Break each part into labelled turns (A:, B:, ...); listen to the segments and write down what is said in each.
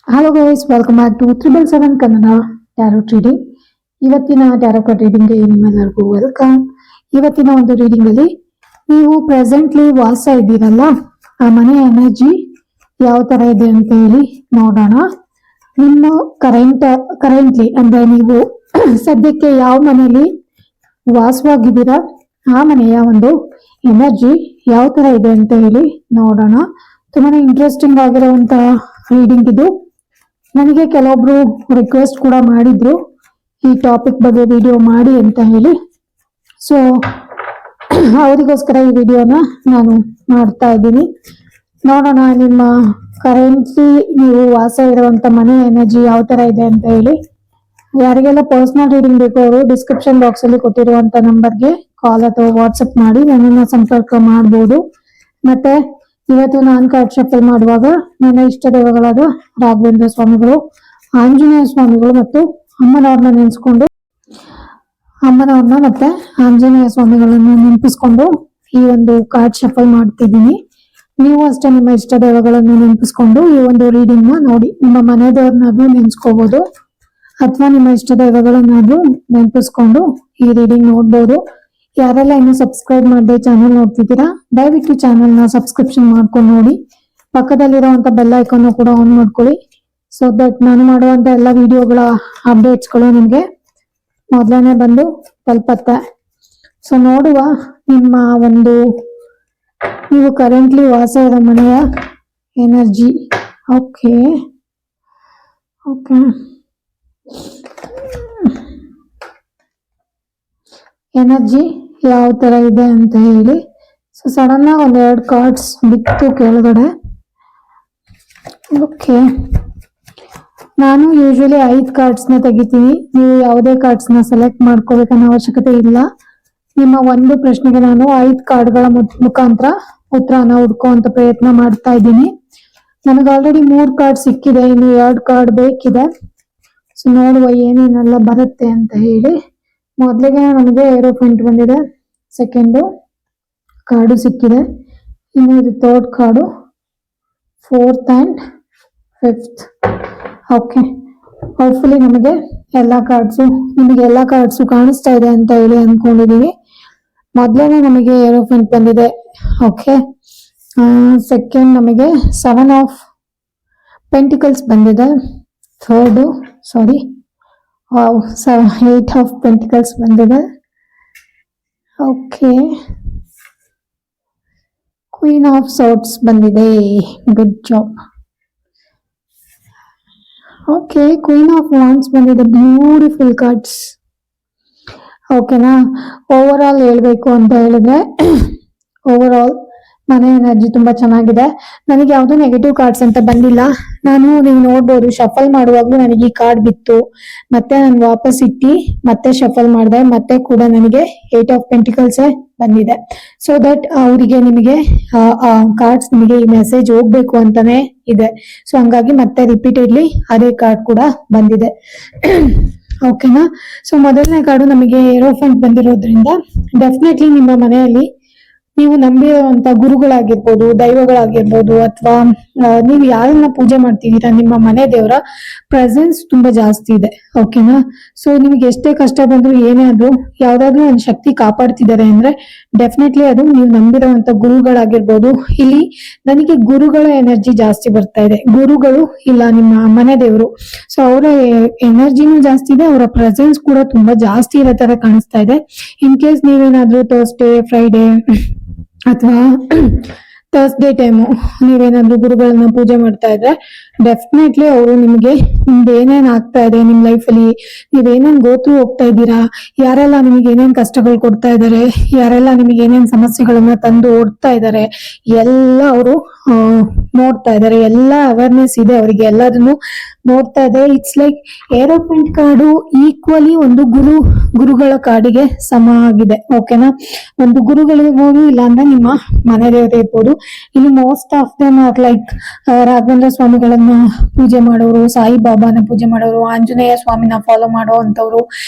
A: Hello guys, welcome back to 777 Kannada tarot reading. ಇವತ್ತಿನ tarot ರೀಡಿಂಗ್ಗೆ ನಿಮ್ಮೆಲ್ಲರಿಗೂ ವೆಲ್ಕಮ್. ಇವತ್ತಿನ ಒಂದು ರೀಡಿಂಗ್ ಅಲ್ಲಿ ನೀವು ಪ್ರೆಸೆಂಟ್ಲಿ ವಾಸ ಇದ್ದೀರಲ್ಲ, ಆ ಮನೆ ಎನರ್ಜಿ ಯಾವ ತರ ಇದೆ ಅಂತ ಹೇಳಿ ನೋಡೋಣ. ನಿಮ್ಮ ಕರೆಂಟ್ಲಿ ಅಂದ್ರೆ ನೀವು ಸದ್ಯಕ್ಕೆ ಯಾವ ಮನೆಯಲ್ಲಿ ವಾಸವಾಗಿದ್ದೀರಾ ಆ ಮನೆಯ ಒಂದು ಎನರ್ಜಿ ಯಾವ ತರ ಇದೆ ಅಂತ ಹೇಳಿ ನೋಡೋಣ. ತುಂಬಾನೇ ಇಂಟ್ರೆಸ್ಟಿಂಗ್ ಆಗಿರುವಂತಹ ರೀಡಿಂಗ್ ಇದು. ನನಗೆ ಕೆಲವೊಬ್ರು ರಿಕ್ವೆಸ್ಟ್ ಕೂಡ ಮಾಡಿದ್ರು ಈ ಟಾಪಿಕ್ ಬಗ್ಗೆ ವಿಡಿಯೋ ಮಾಡಿ ಅಂತ ಹೇಳಿ. ಸೊ ಅವರಿಗೋಸ್ಕರ ಈ ವಿಡಿಯೋನ ನಾನು ಮಾಡ್ತಾ ಇದ್ದೀನಿ. ನೋಡೋಣ ನಿಮ್ಮ ಕರೆಂಟ್ಲಿ ನೀವು ವಾಸ ಇರುವಂತ ಮನೆ ಎನರ್ಜಿ ಯಾವ ತರ ಇದೆ ಅಂತ ಹೇಳಿ. ಯಾರಿಗೆಲ್ಲ ಪರ್ಸನಲ್ ರೀಡಿಂಗ್ ಬೇಕು ಅವರು ಡಿಸ್ಕ್ರಿಪ್ಷನ್ ಬಾಕ್ಸ್ ಅಲ್ಲಿ ಕೊಟ್ಟಿರುವಂತ ನಂಬರ್ಗೆ ಕಾಲ್ ಅಥವಾ ವಾಟ್ಸಪ್ ಮಾಡಿ ನನ್ನನ್ನ ಸಂಪರ್ಕ ಮಾಡಬಹುದು. ಮತ್ತೆ ಇವತ್ತು ನಾನು ಕಾರ್ಡ್ ಶಫಲ್ ಮಾಡುವಾಗ ನನ್ನ ಇಷ್ಟ ದೇವಗಳಾದ ರಾಘವೇಂದ್ರ ಸ್ವಾಮಿಗಳು, ಆಂಜನೇಯ ಸ್ವಾಮಿಗಳು ಮತ್ತು ಅಮ್ಮನವ್ರನ್ನ ಮತ್ತೆ ಆಂಜನೇಯ ಸ್ವಾಮಿಗಳನ್ನ ನೆನಪಿಸ್ಕೊಂಡು ಈ ಒಂದು ಕಾರ್ಡ್ ಶಫಲ್ ಮಾಡ್ತಿದ್ದೀನಿ. ನೀವು ಅಷ್ಟೇ ನಿಮ್ಮ ಇಷ್ಟ ದೇವಗಳನ್ನು ನೆನಪಿಸ್ಕೊಂಡು ಈ ಒಂದು ರೀಡಿಂಗ್ ನ ನೋಡಿ. ನಿಮ್ಮ ಮನೆ ದೇವ್ರನ್ನಾದ್ರೂ ನೆನ್ಸ್ಕೋಬಹುದು ಅಥವಾ ನಿಮ್ಮ ಇಷ್ಟ ದೇವಗಳನ್ನಾದ್ರೂ ನೆನಪಿಸ್ಕೊಂಡು ಈ ರೀಡಿಂಗ್ ನೋಡ್ಬೋದು. ಯಾರೆಲ್ಲ ಇನ್ನು ಸಬ್ಸ್ಕ್ರೈಬ್ ಮಾಡದೆ ಚಾನಲ್ ನೋಡ್ತಿದ್ದೀರಾ ದಯವಿಟ್ಟು ಚಾನಲ್ ನ ಸಬ್ಸ್ಕ್ರಿಪ್ಷನ್ ಮಾಡ್ಕೊಂಡು ನೋಡಿ. ಪಕ್ಕದಲ್ಲಿರುವಂತ ಬೆಲ್ ಐಕಾನ್ ಕೂಡ ಆನ್ ಮಾಡ್ಕೊಳ್ಳಿ. ಸೊ ದಟ್ ನಾನು ಮಾಡುವಂತ ಎಲ್ಲ ವಿಡಿಯೋಗಳ ಅಪ್ಡೇಟ್ಸ್ಗಳು ನಿಮ್ಗೆ ಮೊದಲನೇ ಬಂದು ತಲುಪತ್ತೆ. ಸೊ ನೋಡುವ ನಿಮ್ಮ ಒಂದು ನೀವು ಕರೆಂಟ್ಲಿ ವಾಸ ಇರೋ ಮನೆಯ ಎನರ್ಜಿ. ಓಕೆ ಓಕೆ ಎನರ್ಜಿ ಯಾವ ತರ ಇದೆ ಅಂತ ಹೇಳಿ. ಸೊ ಸಡನ್ ಆಗಿ ಒಂದೆರಡು ಕಾರ್ಡ್ಸ್ ಬಿತ್ತು ಕೆಳಗಡೆ. ಓಕೆ, ನಾನು ಯೂಶಲಿ 5 ಕಾರ್ಡ್ಸ್ ನ ತೆಗಿತೀನಿ. ನೀವು ಯಾವುದೇ ಕಾರ್ಡ್ಸ್ ನ ಸೆಲೆಕ್ಟ್ ಮಾಡ್ಕೋಬೇಕನ್ನೋ ಅವಶ್ಯಕತೆ ಇಲ್ಲ. ನಿಮ್ಮ ಒಂದು ಪ್ರಶ್ನೆಗೆ ನಾನು 5 ಕಾರ್ಡ್ಗಳ ಮುಖಾಂತರ ಉತ್ತರನ ಹುಡ್ಕೋಂತ ಪ್ರಯತ್ನ ಮಾಡ್ತಾ ಇದ್ದೀನಿ. ನನಗೆ ಆಲ್ರೆಡಿ 3 ಕಾರ್ಡ್ ಸಿಕ್ಕಿದೆ, ಇನ್ನು 2 ಕಾರ್ಡ್ ಬೇಕಿದೆ. ಸೊ ನೋಡುವ ಏನೇನೆಲ್ಲ ಬರುತ್ತೆ ಅಂತ ಹೇಳಿ. ಮೊದಲಿಗೆ ನಮಗೆ ಏರೋಫೆಂಟ್ ಬಂದಿದೆ, ಸೆಕೆಂಡು ಕಾರ್ಡು ಸಿಕ್ಕಿದೆ, ಇನ್ನು ಇದು 3rd card, 4th and 5th. Okay, hopefully ನಿಮಗೆ ಎಲ್ಲಾ ಕಾರ್ಡ್ಸು ಕಾಣಿಸ್ತಾ ಇದೆ ಅಂತ ಹೇಳಿ ಅನ್ಕೊಂಡಿದೀನಿ. ಮೊದಲನೇ ನಮಗೆ ಏರೋಫೆಂಟ್ ಬಂದಿದೆ. ಓಕೆ, ಸೆಕೆಂಡ್ ನಮಗೆ 7 ಆಫ್ ಪೆಂಟಿಕಲ್ಸ್ ಬಂದಿದೆ. ಥರ್ಡ್ 8 ಆಫ್ ಪೆಂಟಿಕಲ್ಸ್ ಬಂದಿದೆ. ಓಕೆ, ಕ್ವೀನ್ ಆಫ್ ಸೋರ್ಡ್ಸ್ ಬಂದಿದೆ. Good job. Okay, queen of wands ಬಂದಿದೆ. Beautiful cards. ಓಕೆನಾ, ಓವರ್ ಆಲ್ ಹೇಳ್ಬೇಕು ಅಂತ ಹೇಳಿದ್ರೆ ಓವರ್ ಆಲ್ ಮನೆ ಎನರ್ಜಿ ತುಂಬಾ ಚೆನ್ನಾಗಿದೆ. ನನಗೆ ಯಾವ್ದು ನೆಗೆಟಿವ್ ಕಾರ್ಡ್ಸ್ ಅಂತ ಬಂದಿಲ್ಲ. ನೀವು ನೋಡ್ಬೋದು ಶಫಲ್ ಮಾಡುವಾಗ್ಲೂ ನನಗೆ ಈ ಕಾರ್ಡ್ ಬಿತ್ತು, ಮತ್ತೆ ನಾನು ವಾಪಸ್ ಇಟ್ಟಿ ಮತ್ತೆ ಶಫಲ್ ಮಾಡಿದೆ, ಮತ್ತೆ ಕೂಡ ನನಗೆ 8 ಆಫ್ ಪೆಂಟಿಕಲ್ಸ್ ಬಂದಿದೆ. ಸೊ ದಟ್ ಅವರಿಗೆ ನಿಮಗೆ ಕಾರ್ಡ್ಸ್ ನಿಮಗೆ ಈ ಮೆಸೇಜ್ ಹೋಗ್ಬೇಕು ಅಂತಾನೆ ಇದೆ. ಸೊ ಹಂಗಾಗಿ ಮತ್ತೆ ರಿಪೀಟೆಡ್ಲಿ ಅದೇ ಕಾರ್ಡ್ ಕೂಡ ಬಂದಿದೆ. ಓಕೆನಾ, ಸೊ ಮೊದಲನೇ ಕಾರ್ಡು ನಮಗೆ ಏರೋಫೆಂಟ್ ಬಂದಿರೋದ್ರಿಂದ ಡೆಫಿನೆಟ್ಲಿ ನಿಮ್ಮ ಮನೆಯಲ್ಲಿ ನೀವು ನಂಬಿರುವಂತ ಗುರುಗಳಾಗಿರ್ಬೋದು, ದೈವಗಳಾಗಿರ್ಬೋದು, ಅಥವಾ ನೀವು ಯಾರನ್ನ ಪೂಜೆ ಮಾಡ್ತಿದ್ದೀರಾ ನಿಮ್ಮ ಮನೆ ದೇವರ ಪ್ರೆಸೆನ್ಸ್ ತುಂಬಾ ಜಾಸ್ತಿ ಇದೆ. ಓಕೆನಾ, ಸೊ ನಿಮ್ಗೆ ಎಷ್ಟೇ ಕಷ್ಟ ಬಂದ್ರು ಏನೇ ಆದ್ರೂ ಯಾವ್ದಾದ್ರು ಒಂದು ಶಕ್ತಿ ಕಾಪಾಡ್ತಿದ್ದಾರೆ ಅಂದ್ರೆ ಡೆಫಿನೆಟ್ಲಿ ಅದು ನೀವು ನಂಬಿರುವಂತ ಗುರುಗಳಾಗಿರ್ಬೋದು. ಇಲ್ಲಿ ನನಗೆ ಗುರುಗಳ ಎನರ್ಜಿ ಜಾಸ್ತಿ ಬರ್ತಾ ಇದೆ. ಗುರುಗಳು ಇಲ್ಲ ನಿಮ್ಮ ಮನೆ ದೇವರು. ಸೊ ಅವರ ಎನರ್ಜಿನೂ ಜಾಸ್ತಿ ಇದೆ, ಅವರ ಪ್ರೆಸೆನ್ಸ್ ಕೂಡ ತುಂಬಾ ಜಾಸ್ತಿ ಇರೋ ತರ ಕಾಣಿಸ್ತಾ ಇದೆ. ಇನ್ ಕೇಸ್ ನೀವೇನಾದ್ರೂ ಥರ್ಸ್ಡೇ, ಫ್ರೈಡೇ ಅಥವಾ ಥರ್ಸ್ಡೇ ಟೈಮು ನೀವೇನಾದ್ರೂ ಗುರುಗಳನ್ನ ಪೂಜೆ ಮಾಡ್ತಾ ಇದ್ರೆ ಡೆಫಿನೆಟ್ಲಿ ಅವರು ನಿಮ್ಗೆ ನಿಮ್ದು ಏನೇನ್ ಆಗ್ತಾ ಇದೆ ನಿಮ್ ಲೈಫಲ್ಲಿ, ನೀವೇನೇನ್ ಗೋತ್ರು ಹೋಗ್ತಾ ಇದ್ದೀರಾ, ಯಾರೆಲ್ಲ ನಿಮಗೆ ಏನೇನ್ ಕಷ್ಟಗಳು ಕೊಡ್ತಾ ಇದಾರೆ, ಯಾರೆಲ್ಲ ನಿಮಗೆ ಏನೇನ್ ಸಮಸ್ಯೆಗಳನ್ನ ತಂದು ಓಡ್ತಾ ಇದಾರೆ ಎಲ್ಲ ಅವರು ನೋಡ್ತಾ ಇದಾರೆ. ಎಲ್ಲ ಅವೇರ್ನೆಸ್ ಇದೆ ಅವರಿಗೆ, ಎಲ್ಲದನ್ನು ನೋಡ್ತಾ ಇದ್ದಾರೆ. ಇಟ್ಸ್ ಲೈಕ್ ಏರೋಫೆಂಟ್ ಕಾರ್ಡು ಈಕ್ವಲಿ ಒಂದು ಗುರುಗಳ ಕಾರ್ಡಿಗೆ ಸಮ ಆಗಿದೆ. ಓಕೆನಾ, ಒಂದು ಗುರುಗಳಿರ್ಬೋದು, ಇಲ್ಲ ಅಂದ್ರೆ ನಿಮ್ಮ ಮನೆ ದೇವತೆ ಇರ್ಬೋದು. ಇಲ್ಲಿ most of them are like Raghavendra ಸ್ವಾಮಿಗಳನ್ನ ಪೂಜೆ ಮಾಡೋರು, ಸಾಯಿ ಬಾಬಾನ ಪೂಜೆ ಮಾಡೋರು, ಆಂಜನೇಯ ಸ್ವಾಮಿನ ಫಾಲೋ ಮಾಡೋ ಅಂತವ್ರು,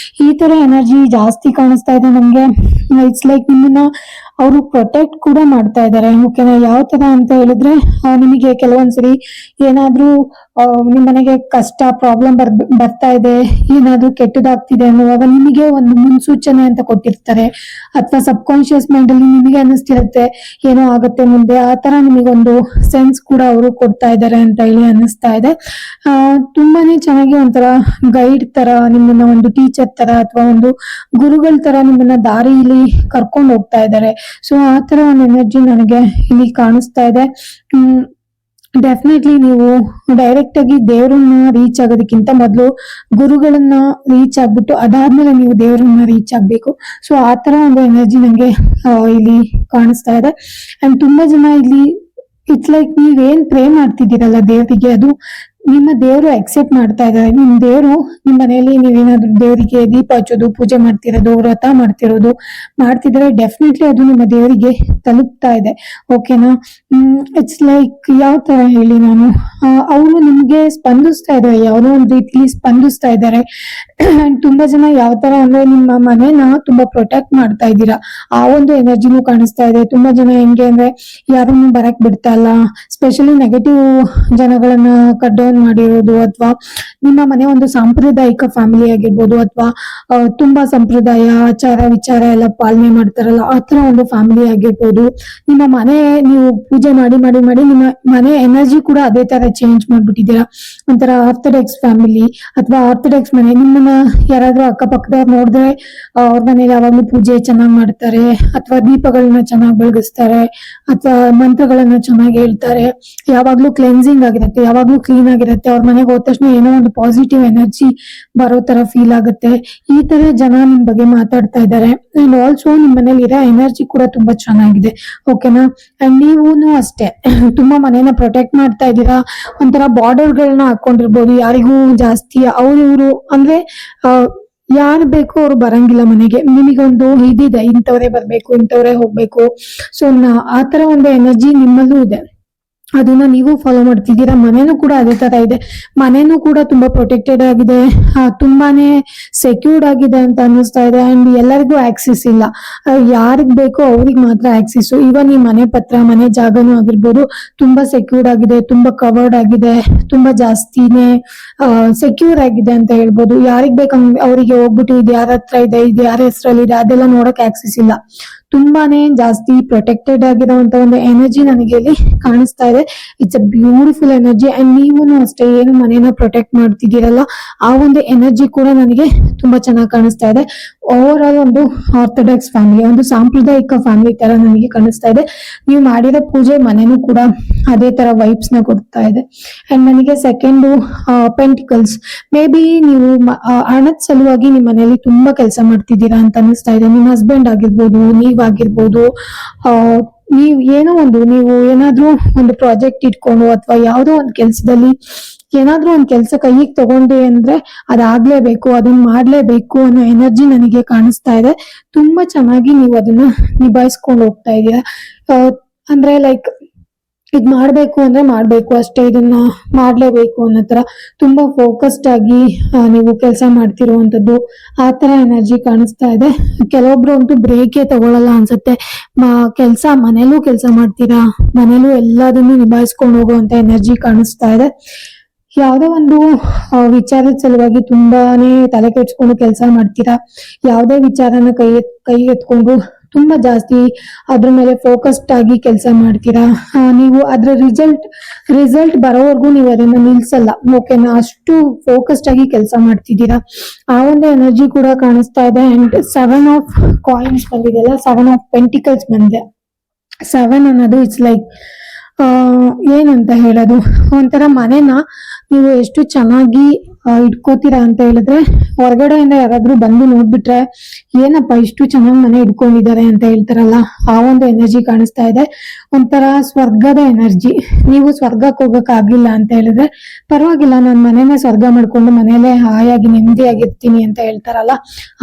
A: ಈ ತರ ಎನರ್ಜಿ ಜಾಸ್ತಿ ಕಾಣಿಸ್ತಾ ಇದೆ ನಮ್ಗೆ. ಇಟ್ಸ್ ಲೈಕ್ ನಿಮ್ಮನ್ನ ಅವರು ಪ್ರೊಟೆಕ್ಟ್ ಕೂಡ ಮಾಡ್ತಾ ಇದ್ದಾರೆ. ಓಕೆನಾ, ಯಾವ ತರ ಅಂತ ಹೇಳಿದ್ರೆ ನಿಮಗೆ ಕೆಲವೊಂದ್ಸರಿ ಏನಾದ್ರೂ ನಿಮ್ ಮನೆಗೆ ಕಷ್ಟ ಪ್ರಾಬ್ಲಮ್ ಬರ್ತಾ ಇದೆ, ಏನಾದ್ರೂ ಕೆಟ್ಟದಾಗ್ತಿದೆ ಅನ್ನುವಾಗ ನಿಮಗೆ ಒಂದು ಮುನ್ಸೂಚನೆ ಅಂತ ಕೊಟ್ಟಿರ್ತಾರೆ, ಅಥವಾ ಸಬ್ ಕಾನ್ಶಿಯಸ್ ಮೈಂಡ್ ಅಲ್ಲಿ ನಿಮಗೆ ಅನ್ನಿಸ್ತಿರುತ್ತೆ ಏನೋ ಆಗುತ್ತೆ ಮುಂದೆ, ಆ ತರ ನಿಮಗೊಂದು ಸೆನ್ಸ್ ಕೂಡ ಅವರು ಕೊಡ್ತಾ ಇದ್ದಾರೆ ಅಂತ ಹೇಳಿ ಅನ್ನಿಸ್ತಾ ಇದೆ. ತುಂಬಾನೇ ಚೆನ್ನಾಗಿ ಒಂಥರ ಗೈಡ್ ತರ, ನಿಮ್ಮನ್ನ ಒಂದು ಟೀಚರ್ ತರ ಅಥವಾ ಒಂದು ಗುರುಗಳ ತರ ನಿಮ್ಮನ್ನ ದಾರಿಯಲ್ಲಿ ಕರ್ಕೊಂಡು ಹೋಗ್ತಾ ಇದ್ದಾರೆ. ಸೊ ಆ ತರ ಒಂದು ಎನರ್ಜಿ ನನಗೆ ಇಲ್ಲಿ ಕಾಣಿಸ್ತಾ ಇದೆ. ಡೆಫಿನೆಟ್ಲಿ ನೀವು ಡೈರೆಕ್ಟ್ ಆಗಿ ದೇವರನ್ನ ರೀಚ್ ಆಗೋದಕ್ಕಿಂತ ಮೊದಲು ಗುರುಗಳನ್ನ ರೀಚ್ ಆಗ್ಬಿಟ್ಟು ಅದಾದ್ಮೇಲೆ ನೀವು ದೇವರನ್ನ ರೀಚ್ ಆಗ್ಬೇಕು. ಸೊ ಆ ತರ ಒಂದು ಎನರ್ಜಿ ನಂಗೆ ಇಲ್ಲಿ ಕಾಣಿಸ್ತಾ ಇದೆ. ಅಂಡ್ ತುಂಬಾ ಜನ ಇಲ್ಲಿ ಇಟ್ಸ್ ಲೈಕ್ ನೀವೇನ್ ಪ್ರೇ ಮಾಡ್ತಿದ್ದೀರಲ್ಲ ದೇವರಿಗೆ, ಅದು ನಿಮ್ಮ ದೇವರು ಅಕ್ಸೆಪ್ಟ್ ಮಾಡ್ತಾ ಇದ್ದಾರೆ. ನಿಮ್ ದೇವರು ನಿಮ್ ಮನೆಯಲ್ಲಿ ನೀವೇನಾದ್ರೂ ದೇವರಿಗೆ ದೀಪ ಹಚ್ಚೋದು, ಪೂಜೆ ಮಾಡ್ತಿರೋದು, ವ್ರತ ಮಾಡ್ತಿದ್ರೆ ಡೆಫಿನೆಟ್ಲಿ ಅದು ನಿಮ್ಮ ದೇವರಿಗೆ ತಲುಪ್ತಾ ಇದೆ. ಓಕೆನಾ, ಇಟ್ಸ್ ಲೈಕ್ ಯಾವ ತರ ಹೇಳಿ ನಾನು, ಅವರು ನಿಮ್ಗೆ ಸ್ಪಂದಿಸ್ತಾ ಇದ್ದಾರೆ, ಯಾವ್ದೋ ಒಂದು ರೀತಿ ಸ್ಪಂದಿಸ್ತಾ ಇದ್ದಾರೆ. ಅಂಡ್ ತುಂಬಾ ಜನ ಯಾವ ತರ ಅಂದ್ರೆ ನಿಮ್ಮ ಮನೇನ ತುಂಬಾ ಪ್ರೊಟೆಕ್ಟ್ ಮಾಡ್ತಾ ಇದ್ದೀರಾ, ಆ ಒಂದು ಎನರ್ಜಿನೂ ಕಾಣಿಸ್ತಾ ಇದೆ. ತುಂಬಾ ಜನ ಹೆಂಗೆ ಅಂದ್ರೆ ಯಾರನ್ನು ಬರಕ್ ಬಿಡ್ತಾ ಇಲ್ಲ, ಸ್ಪೆಷಲಿ ನೆಗೆಟಿವ್ ಜನಗಳನ್ನ ಕಟ್ ಡೌನ್ ಮಾಡಿರೋದು, ಅಥವಾ ನಿಮ್ಮ ಮನೆ ಒಂದು ಸಾಂಪ್ರದಾಯಿಕ ಫ್ಯಾಮಿಲಿ ಆಗಿರ್ಬೋದು, ಅಥವಾ ತುಂಬಾ ಸಂಪ್ರದಾಯ ಆಚಾರ ವಿಚಾರ ಎಲ್ಲ ಪಾಲನೆ ಮಾಡ್ತಾರಲ್ಲ ಆ ತರ ಒಂದು ಫ್ಯಾಮಿಲಿ ಆಗಿರ್ಬೋದು. ನಿಮ್ಮ ಮನೆ ನೀವು ಪೂಜೆ ಮಾಡಿ ಮಾಡಿ ಮಾಡಿ ನಿಮ್ಮ ಮನೆ ಎನರ್ಜಿ ಕೂಡ ಅದೇ ತರ ಚೇಂಜ್ ಮಾಡ್ಬಿಟ್ಟಿದ್ದೀರಾ. ಒಂಥರ ಆರ್ಥೋಡಾಕ್ಸ್ ಫ್ಯಾಮಿಲಿ ಅಥವಾ ಆರ್ಥೋಡಾಕ್ಸ್ ಮನೆ. ನಿಮ್ಮನ್ನ ಯಾರಾದ್ರೂ ಅಕ್ಕಪಕ್ಕದವ್ರು ನೋಡಿದ್ರೆ ಅವ್ರ ಮನೇಲಿ ಯಾವಾಗ್ಲೂ ಪೂಜೆ ಚೆನ್ನಾಗ್ ಮಾಡ್ತಾರೆ, ಅಥವಾ ದೀಪಗಳನ್ನ ಚೆನ್ನಾಗಿ ಬೆಳಗಿಸ್ತಾರೆ, ಅಥವಾ ಮಂತ್ರಗಳನ್ನ ಚೆನ್ನಾಗಿ ಹೇಳ್ತಾರೆ, ಯಾವಾಗ್ಲೂ ಕ್ಲೆನ್ಸಿಂಗ್ ಆಗಿರುತ್ತೆ, ಯಾವಾಗ್ಲೂ ಕ್ಲೀನ್ ಆಗಿರುತ್ತೆ. ಅವ್ರ ಮನೆಗೆ ಹೋದ ತಕ್ಷಣ ಏನೋ ಒಂದು ಪಾಸಿಟಿವ್ ಎನರ್ಜಿ ಬರೋ ತರ ಫೀಲ್ ಆಗುತ್ತೆ. ಈ ತರ ಜನ ನಿಮ್ ಬಗ್ಗೆ ಮಾತಾಡ್ತಾ ಇದ್ದಾರೆ. ಅಂಡ್ ಆಲ್ಸೋ ನಿಮ್ ಮನೇಲಿ ಇರೋ ಎನರ್ಜಿ ಕೂಡ ತುಂಬಾ ಚೆನ್ನಾಗಿದೆ. ಓಕೆನಾ, ಅಂಡ್ ನೀವೂನು ಅಷ್ಟೇ ತುಂಬಾ ಮನೇನ ಪ್ರೊಟೆಕ್ಟ್ ಮಾಡ್ತಾ ಇದ್ದೀರಾ. ಒಂಥರ ಬಾರ್ಡರ್ ಗಳನ್ನ ಹಾಕೊಂಡಿರ್ಬೋದು, ಯಾರಿಗೂ ಜಾಸ್ತಿ ಇವ್ರು ಅಂದ್ರೆ ಯಾರು ಬೇಕು ಅವ್ರು ಬರಂಗಿಲ್ಲ ಮನೆಗೆ. ನಿಮಗೊಂದು ಇದಿದೆ, ಇಂಥವ್ರೇ ಬರ್ಬೇಕು, ಇಂಥವ್ರೇ ಹೋಗ್ಬೇಕು. ಸೊ ಆ ತರ ಒಂದು ಎನರ್ಜಿ ನಿಮ್ಮಲ್ಲೂ ಇದೆ, ಅದನ್ನ ನೀವು ಫಾಲೋ ಮಾಡ್ತಿದ್ದೀರಾ. ಮನೇನು ಕೂಡ ಅದೇ ತರ ಇದೆ, ಮನೇನು ಕೂಡ ತುಂಬಾ ಪ್ರೊಟೆಕ್ಟೆಡ್ ಆಗಿದೆ, ತುಂಬಾನೇ ಸೆಕ್ಯೂರ್ಡ್ ಆಗಿದೆ ಅಂತ ಅನ್ನಿಸ್ತಾ ಇದೆ. ಅಂಡ್ ಎಲ್ಲರಿಗೂ ಆಕ್ಸಿಸ್ ಇಲ್ಲ, ಯಾರಿಗ್ ಬೇಕೋ ಅವ್ರಿಗೆ ಮಾತ್ರ ಆಕ್ಸಿಸ್. ಇವನ್ ಈ ಮನೆ ಪತ್ರ, ಮನೆ ಜಾಗನೂ ಆಗಿರ್ಬೋದು, ತುಂಬಾ ಸೆಕ್ಯೂರ್ಡ್ ಆಗಿದೆ, ತುಂಬಾ ಕವರ್ಡ್ ಆಗಿದೆ, ತುಂಬಾ ಜಾಸ್ತಿನೇ ಸೆಕ್ಯೂರ್ ಆಗಿದೆ ಅಂತ ಹೇಳ್ಬೋದು. ಯಾರಿಗ್ ಬೇಕಂಗ್ ಅವರಿಗೆ ಹೋಗ್ಬಿಟ್ಟು ಇದು ಯಾರ ಹತ್ರ ಇದೆ, ಇದು ಯಾರ ಹೆಸರಲ್ಲಿ ಇದೆ ಅದೆಲ್ಲ ನೋಡಕ್ ಆಕ್ಸಿಸ್ ಇಲ್ಲ. ತುಂಬಾನೇ ಜಾಸ್ತಿ ಪ್ರೊಟೆಕ್ಟೆಡ್ ಆಗಿರುವಂತ ಒಂದು ಎನರ್ಜಿ ನನಗೆ ಇಲ್ಲಿ ಕಾಣಿಸ್ತಾ ಇದೆ. It's a beautiful energy. And ನೀವು ಅಷ್ಟೇ ಏನು ಮನೇನ ಪ್ರೊಟೆಕ್ಟ್ ಮಾಡ್ತಿದ್ದೀರಲ್ಲ ಆ ಒಂದು ಎನರ್ಜಿ ಕೂಡ ನನಗೆ ತುಂಬಾ ಚೆನ್ನಾಗಿ ಕಾಣಿಸ್ತಾ ಇದೆ. ಓವರ್ ಆಲ್ ಒಂದು ಆರ್ಥೋಡಾಕ್ಸ್ ಫ್ಯಾಮಿಲಿ, ಒಂದು ಸಾಂಪ್ರದಾಯಿಕ ಫ್ಯಾಮಿಲಿ ತರ ನನಗೆ ಕಾಣಿಸ್ತಾ ಇದೆ. ನೀವು ಮಾಡಿರೋ ಪೂಜೆ ಮನೇನು ಕೂಡ ಅದೇ ತರ ವೈಬ್ಸ್ ನ ಕೊಡ್ತಾ ಇದೆ. ಅಂಡ್ ನನಗೆ ಸೆಕೆಂಡ್ ಪೆಂಟಿಕಲ್ಸ್, ಮೇ ಬಿ ನೀವು ಹಣದ ಸಲುವಾಗಿ ನಿಮ್ಮ ಮನೆಯಲ್ಲಿ ತುಂಬಾ ಕೆಲಸ ಮಾಡ್ತಿದ್ದೀರಾ ಅಂತ ಅನಿಸ್ತಾ ಇದೆ. ನಿಮ್ಮ ಹಸ್ಬೆಂಡ್ ಆಗಿರ್ಬೋದು, ನೀವಾಗಿರ್ಬೋದು, ನೀವ್ ಏನೋ ಒಂದು ನೀವು ಏನಾದ್ರೂ ಒಂದು ಪ್ರಾಜೆಕ್ಟ್ ಇಟ್ಕೊಂಡು ಅಥವಾ ಯಾವ್ದೋ ಒಂದು ಕೆಲ್ಸದಲ್ಲಿ ಏನಾದ್ರೂ ಒಂದ್ ಕೆಲ್ಸ ಕೈಗೆ ತಗೊಂಡೆ ಅಂದ್ರೆ ಅದಾಗ್ಲೇಬೇಕು, ಅದನ್ನ ಮಾಡ್ಲೇಬೇಕು ಅನ್ನೋ ಎನರ್ಜಿ ನನಗೆ ಕಾಣಿಸ್ತಾ ಇದೆ. ತುಂಬಾ ಚೆನ್ನಾಗಿ ನೀವು ಅದನ್ನ ನಿಭಾಯಿಸ್ಕೊಂಡು ಹೋಗ್ತಾ ಇದೀರಾ. ಅಂದ್ರೆ ಲೈಕ್ ಇದ್ ಮಾಡ್ಬೇಕು ಅಂದ್ರೆ ಮಾಡ್ಬೇಕು ಅಷ್ಟೇ, ಇದನ್ನ ಮಾಡ್ಲೇಬೇಕು ಅನ್ನೋ ತರ ತುಂಬಾ ಫೋಕಸ್ಡ್ ಆಗಿ ನೀವು ಕೆಲಸ ಮಾಡ್ತಿರುವಂತದ್ದು, ಆ ತರ ಎನರ್ಜಿ ಕಾಣಿಸ್ತಾ ಇದೆ. ಕೆಲವೊಬ್ರು ಅಂತೂ ಬ್ರೇಕೇ ತಗೊಳಲ್ಲ ಅನ್ಸುತ್ತೆ. ಕೆಲ್ಸ ಮನೇಲೂ ಕೆಲಸ ಮಾಡ್ತೀರಾ, ಮನೇಲೂ ಎಲ್ಲದನ್ನು ನಿಭಾಯಿಸ್ಕೊಂಡು ಹೋಗುವಂತ ಎನರ್ಜಿ ಕಾಣಿಸ್ತಾ ಇದೆ. ಯಾವ್ದೋ ಒಂದು ವಿಚಾರದ ಸಲುವಾಗಿ ತುಂಬಾನೇ ತಲೆ ಕೆಡ್ಸ್ಕೊಂಡು ಕೆಲಸ ಮಾಡ್ತೀರಾ. ಯಾವ್ದೇ ವಿಚಾರನ ಕೈ ಎತ್ಕೊಂಡು ತುಂಬಾ ಜಾಸ್ತಿ ಅದ್ರ ಮೇಲೆ ಫೋಕಸ್ಡ್ ಆಗಿ ಕೆಲಸ ಮಾಡ್ತೀರಾ. ನೀವು ಅದ್ರ ರಿಸಲ್ಟ್ ಬರೋವರೆಗೂ ನೀವು ಅದನ್ನ ನಿಲ್ಸಲ್ಲ. ಓಕೆನಾ, ಅಷ್ಟು ಫೋಕಸ್ಡ್ ಆಗಿ ಕೆಲಸ ಮಾಡ್ತಿದ್ದೀರಾ. ಆ ಒಂದು ಎನರ್ಜಿ ಕೂಡ ಕಾಣಿಸ್ತಾ ಇದೆ. ಅಂಡ್ 7 ಆಫ್ ಕಾಯಿನ್ಸ್ ಬಂದಿದೆಯಲ್ಲ, 7 ಆಫ್ ಪೆಂಟಿಕಲ್ಸ್ ಬಂದಿದೆ. 7 ಅನ್ನೋದು ಇಟ್ಸ್ ಲೈಕ್ ಏನಂತ ಹೇಳೋದು, ಒಂಥರ ಮನೆನ ನೀವು ಎಷ್ಟು ಚೆನ್ನಾಗಿ ಇಟ್ಕೋತೀರಾ ಅಂತ ಹೇಳಿದ್ರೆ, ಹೊರಗಡೆಯಿಂದ ಯಾರಾದ್ರೂ ಬಂದು ನೋಡ್ಬಿಟ್ರೆ ಏನಪ್ಪ ಇಷ್ಟು ಚೆನ್ನಾಗಿ ಮನೆ ಇಟ್ಕೊಂಡಿದ್ದಾರೆ ಅಂತ ಹೇಳ್ತಾರಲ್ಲ, ಆ ಒಂದು ಎನರ್ಜಿ ಕಾಣಿಸ್ತಾ ಇದೆ. ಒಂಥರ ಸ್ವರ್ಗದ ಎನರ್ಜಿ. ನೀವು ಸ್ವರ್ಗಕ್ಕೆ ಹೋಗಕ್ ಆಗಿಲ್ಲ ಅಂತ ಹೇಳಿದ್ರೆ ಪರವಾಗಿಲ್ಲ, ನಾನು ಮನೇನೆ ಸ್ವರ್ಗ ಮಾಡ್ಕೊಂಡು ಮನೇಲೆ ಹಾಯಾಗಿ ನೆಮ್ಮದಿಯಾಗಿರ್ತೀನಿ ಅಂತ ಹೇಳ್ತಾರಲ್ಲ,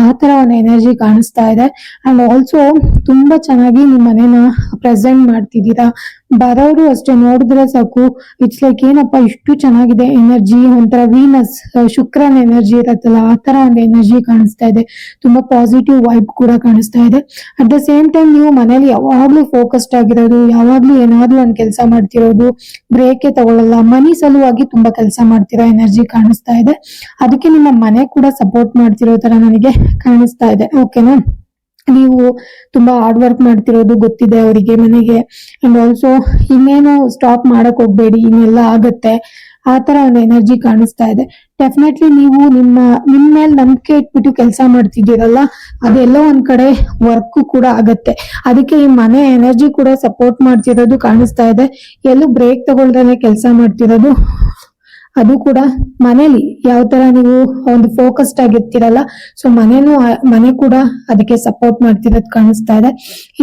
A: ಆ ತರ ಒಂದು ಎನರ್ಜಿ ಕಾಣಿಸ್ತಾ ಇದೆ. ಅಂಡ್ ಆಲ್ಸೋ ತುಂಬಾ ಚೆನ್ನಾಗಿ ನಿಮ್ ಮನೇನ ಪ್ರೆಸೆಂಟ್ ಮಾಡ್ತಿದ್ದೀರಾ, ಬರೋರು ಅಷ್ಟೇ ನೋಡಿದ್ರೆ ಸಾಕು, ಇಟ್ಸ್ ಲೈಕ್ ಏನಪ್ಪ ಇಷ್ಟು ಚೆನ್ನಾಗಿದೆ ಎನರ್ಜಿ, ಒಂಥರ ವೀನಸ್ ಶುಕ್ರನ ಎನರ್ಜಿ ಇರತ್ತಲ್ಲ ಆ ತರ ಒಂದು ಎನರ್ಜಿ ಕಾಣಿಸ್ತಾ ಇದೆ. ತುಂಬಾ ಪಾಸಿಟಿವ್ ವೈಬ್ ಕೂಡ ಕಾಣಿಸ್ತಾ ಇದೆ. ಅಟ್ ದ ಸೇಮ್ ಟೈಮ್ ನೀವು ಮನೇಲಿ ಯಾವಾಗ್ಲೂ ಫೋಕಸ್ಡ್ ಆಗಿರೋದು, ಯಾವಾಗ್ಲೂ ಏನಾದ್ರೂ ಒಂದ್ ಕೆಲಸ ಮಾಡ್ತಿರೋದು, ಬ್ರೇಕೆ ತಗೊಳ್ಳಲ್ಲ, ಮನಿ ಸಲುವಾಗಿ ತುಂಬಾ ಕೆಲಸ ಮಾಡ್ತಿರೋ ಎನರ್ಜಿ ಕಾಣಿಸ್ತಾ ಇದೆ. ಅದಕ್ಕೆ ನಿಮ್ಮ ಮನೆ ಕೂಡ ಸಪೋರ್ಟ್ ಮಾಡ್ತಿರೋ ತರ ನನಗೆ ಕಾಣಿಸ್ತಾ ಇದೆ. ಓಕೆನಾ, ನೀವು ತುಂಬಾ ಹಾರ್ಡ್ ವರ್ಕ್ ಮಾಡ್ತಿರೋದು ಗೊತ್ತಿದೆ ಅವರಿಗೆ ಮನೆಗೆ. ಅಂಡ್ ಆಲ್ಸೋ ಇನ್ನೇನು ಸ್ಟಾಪ್ ಮಾಡಕ್ ಹೋಗ್ಬೇಡಿ, ಇನ್ನೆಲ್ಲ ಆಗತ್ತೆ ಆ ತರ ಒಂದು ಎನರ್ಜಿ ಕಾಣಿಸ್ತಾ ಇದೆ. ಡೆಫಿನೆಟ್ಲಿ ನೀವು ನಿಮ್ ಮೇಲೆ ನಂಬಿಕೆ ಇಟ್ಬಿಟ್ಟು ಕೆಲಸ ಮಾಡ್ತಿದ್ದೀರಲ್ಲ, ಅದೆಲ್ಲೋ ಒಂದ್ ಕಡೆ ವರ್ಕ್ ಕೂಡ ಆಗತ್ತೆ. ಅದಕ್ಕೆ ಈ ಮನೆ ಎನರ್ಜಿ ಕೂಡ ಸಪೋರ್ಟ್ ಮಾಡ್ತಿರೋದು ಕಾಣಿಸ್ತಾ ಇದೆ. ಎಲ್ಲೂ ಬ್ರೇಕ್ ತಗೊಳ್ದೇನೆ ಕೆಲಸ ಮಾಡ್ತಿರೋದು, ಅದು ಕೂಡ ಮನೇಲಿ ಯಾವ ತರ ನೀವು ಒಂದು ಫೋಕಸ್ಡ್ ಆಗಿರ್ತೀರಲ್ಲ, ಸೊ ಮನೆ ಕೂಡ ಅದಕ್ಕೆ ಸಪೋರ್ಟ್ ಮಾಡ್ತಿರೋದು ಕಾಣಿಸ್ತಾ ಇದೆ.